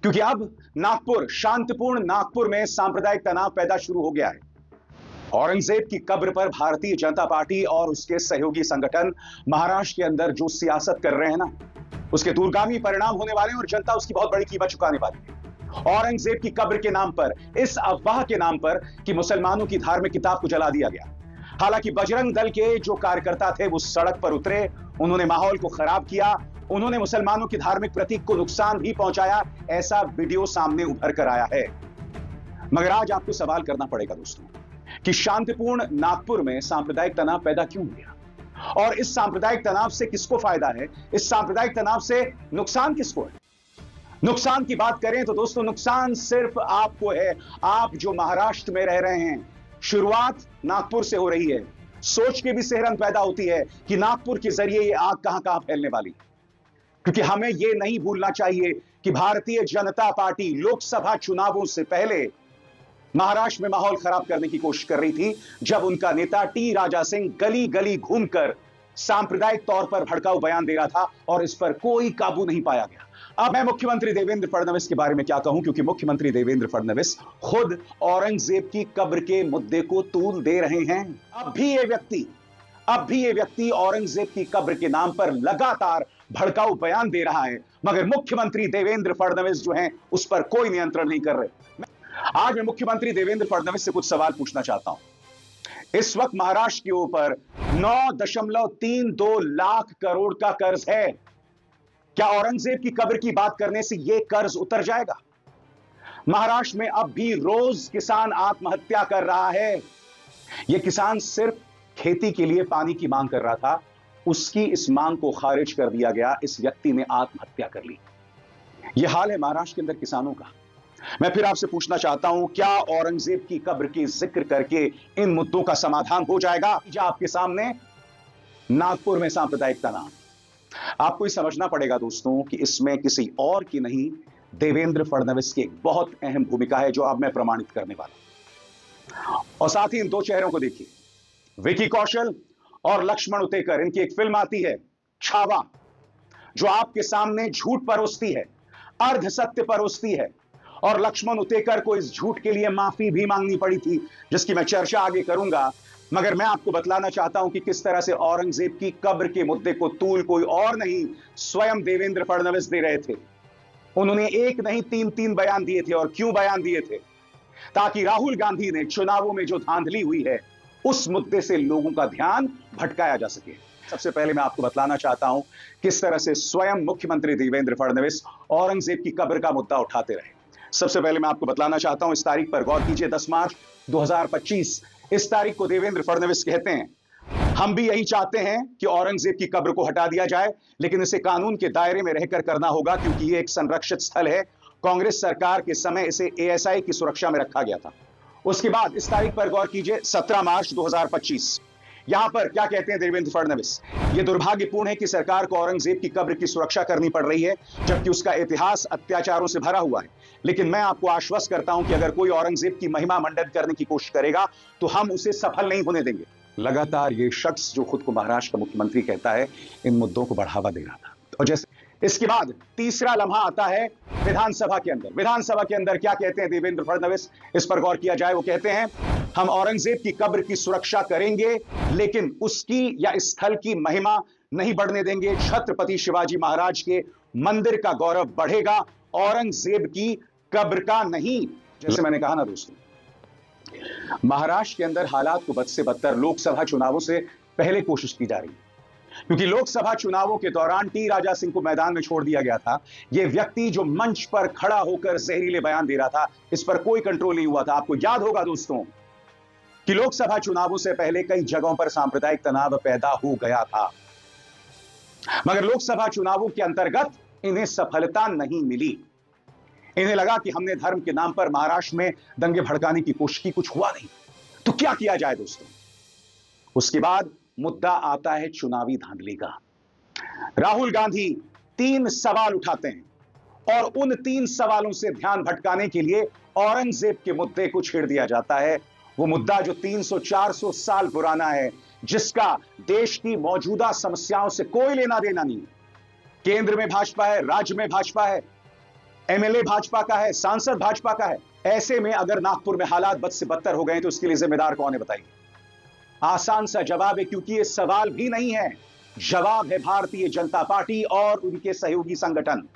क्योंकि अब नागपुर, शांतिपूर्ण नागपुर में सांप्रदायिक तनाव पैदा शुरू हो गया है। औरंगजेब की कब्र पर भारतीय जनता पार्टी और उसके सहयोगी संगठन महाराष्ट्र के अंदर जो सियासत कर रहे हैं ना, उसके दूरगामी परिणाम होने वाले हैं और जनता उसकी बहुत बड़ी कीमत चुकाने वाली है। औरंगजेब की कब्र के नाम पर, इस अफवाह के नाम पर कि मुसलमानों की धार्मिक किताब को जला दिया गया। हालांकि बजरंग दल के जो कार्यकर्ता थे वो सड़क पर उतरे, उन्होंने माहौल को खराब किया, उन्होंने मुसलमानों की धार्मिक प्रतीक को नुकसान भी पहुंचाया। ऐसा वीडियो सामने उभर कर आया है। मगर आज आपको सवाल करना पड़ेगा दोस्तों कि शांतिपूर्ण नागपुर में सांप्रदायिक तनाव पैदा क्यों हुआ और इस सांप्रदायिक तनाव से किसको फायदा है, इस सांप्रदायिक तनाव से नुकसान किसको है। नुकसान की बात करें तो दोस्तों नुकसान सिर्फ आपको है, आप जो महाराष्ट्र में रह रहे हैं। शुरुआत नागपुर से हो रही है। सोच के भी सिहरन पैदा होती है कि नागपुर के जरिए ये आग कहां कहां फैलने वाली। क्योंकि हमें यह नहीं भूलना चाहिए कि भारतीय जनता पार्टी लोकसभा चुनावों से पहले महाराष्ट्र में माहौल खराब करने की कोशिश कर रही थी, जब उनका नेता टी राजा सिंह गली गली घूमकर सांप्रदायिक तौर पर भड़काऊ बयान दे रहा था और इस पर कोई काबू नहीं पाया गया। अब मैं मुख्यमंत्री देवेंद्र फडणवीस के बारे में क्या कहूं, क्योंकि मुख्यमंत्री देवेंद्र फडणवीस खुद औरंगजेब की कब्र के मुद्दे को तूल दे रहे हैं। अब भी ये व्यक्ति औरंगजेब की कब्र के नाम पर लगातार भड़काऊ बयान दे रहा है, मगर मुख्यमंत्री देवेंद्र फडणवीस जो हैं उस पर कोई नियंत्रण नहीं कर रहे। आज मैं मुख्यमंत्री देवेंद्र फडणवीस से कुछ सवाल पूछना चाहता हूं। इस वक्त महाराष्ट्र के ऊपर 9.32 लाख करोड़ का कर्ज है। क्या औरंगजेब की कब्र की बात करने से यह कर्ज उतर जाएगा? महाराष्ट्र में अब भी रोज किसान आत्महत्या कर रहा है। यह किसान सिर्फ खेती के लिए पानी की मांग कर रहा था, उसकी इस मांग को खारिज कर दिया गया, इस व्यक्ति ने आत्महत्या कर ली। यह हाल है महाराष्ट्र के अंदर किसानों का। मैं फिर आपसे पूछना चाहता हूं, क्या औरंगजेब की कब्र की जिक्र करके इन मुद्दों का समाधान हो जाएगा? आपके सामने नागपुर में सांप्रदायिक तनाव। आपको ये समझना पड़ेगा दोस्तों कि इसमें किसी और की नहीं, देवेंद्र फडणवीस की एक बहुत अहम भूमिका है, जो अब मैं प्रमाणित करने वाला। और साथ ही इन दो चेहरों को देखिए, विकी कौशल और लक्ष्मण उतेकर। इनकी एक फिल्म आती है छावा, जो आपके सामने झूठ परोसती है, अर्ध सत्य परोसती है। और लक्ष्मण उतेकर को इस झूठ के लिए माफी भी मांगनी पड़ी थी, जिसकी मैं चर्चा आगे करूंगा। मगर मैं आपको बतलाना चाहता हूं कि किस तरह से औरंगजेब की कब्र के मुद्दे को तूल कोई और नहीं, स्वयं देवेंद्र फडणवीस दे रहे थे। उन्होंने एक नहीं 3 बयान दिए थे। और क्यों बयान दिए थे? ताकि राहुल गांधी ने चुनावों में जो धांधली हुई है उस मुद्दे से लोगों का ध्यान भटकाया जा सके। सबसे पहले मैं आपको बतलाना चाहता हूं किस तरह से स्वयं मुख्यमंत्री देवेंद्र फडणवीस औरंगजेब की कब्र का मुद्दा उठाते रहे। सबसे पहले मैं आपको बतलाना चाहता हूं, इस तारीख पर गौर कीजिए, 10 मार्च 2025। इस तारीख को देवेंद्र फडणवीस कहते हैं, हम भी यही चाहते हैं कि औरंगजेब की कब्र को हटा दिया जाए, लेकिन इसे कानून के दायरे में रहकर करना होगा, क्योंकि यह एक संरक्षित स्थल है। कांग्रेस सरकार के समय इसे एएसआई की सुरक्षा में रखा गया था। उसके बाद इस तारीख पर गौर कीजिए, 17 मार्च 2025। यहां पर क्या कहते हैं देवेंद्र फडणवीस? यह दुर्भाग्यपूर्ण है कि सरकार को औरंगजेब की कब्र की सुरक्षा करनी पड़ रही है, जबकि उसका इतिहास अत्याचारों से भरा हुआ है। लेकिन मैं आपको आश्वस्त करता हूं कि अगर कोई औरंगजेब की महिमा मंडन करने की कोशिश करेगा तो हम उसे सफल नहीं होने देंगे। लगातार ये शख्स जो खुद को महाराष्ट्र का मुख्यमंत्री कहता है, इन मुद्दों को बढ़ावा दे रहा था। और जैसे इसके बाद तीसरा लम्हा आता है विधानसभा के अंदर। विधानसभा के अंदर क्या कहते हैं देवेंद्र फडणवीस? इस पर गौर किया जाए। वो कहते हैं, हम औरंगजेब की कब्र की सुरक्षा करेंगे, लेकिन उसकी या इस स्थल की महिमा नहीं बढ़ने देंगे। छत्रपति शिवाजी महाराज के मंदिर का गौरव बढ़ेगा, औरंगजेब की कब्र का नहीं। जैसे मैंने कहा ना दोस्तों, महाराष्ट्र के अंदर हालात को बद से बदतर लोकसभा चुनावों से पहले कोशिश की जा रही है, क्योंकि लोकसभा चुनावों के दौरान टी राजा सिंह को मैदान में छोड़ दिया गया था। यह व्यक्ति जो मंच पर खड़ा होकर जहरीले बयान दे रहा था, इस पर कोई कंट्रोल नहीं हुआ था। आपको याद होगा दोस्तों कि लोकसभा चुनावों से पहले कई जगहों पर सांप्रदायिक तनाव पैदा हो गया था, मगर लोकसभा चुनावों के अंतर्गत इन्हें सफलता नहीं मिली। इन्हें लगा कि हमने धर्म के नाम पर महाराष्ट्र में दंगे भड़काने की कोशिश की, कुछ हुआ नहीं, तो क्या किया जाए दोस्तों? उसके बाद मुद्दा आता है चुनावी धांधली का। राहुल गांधी 3 सवाल उठाते हैं और उन 3 सवालों से ध्यान भटकाने के लिए औरंगजेब के मुद्दे को छेड़ दिया जाता है। वो मुद्दा जो 300-400 साल पुराना है, जिसका देश की मौजूदा समस्याओं से कोई लेना देना नहीं। केंद्र में भाजपा है, राज्य में भाजपा है, एमएलए भाजपा का है, सांसद भाजपा का है। ऐसे में अगर नागपुर में हालात बद से बदतर हो गए तो इसके लिए जिम्मेदार कौन है बताइए? आसान सा जवाब है, क्योंकि ये सवाल भी नहीं है, जवाब है भारतीय जनता पार्टी और उनके सहयोगी संगठन।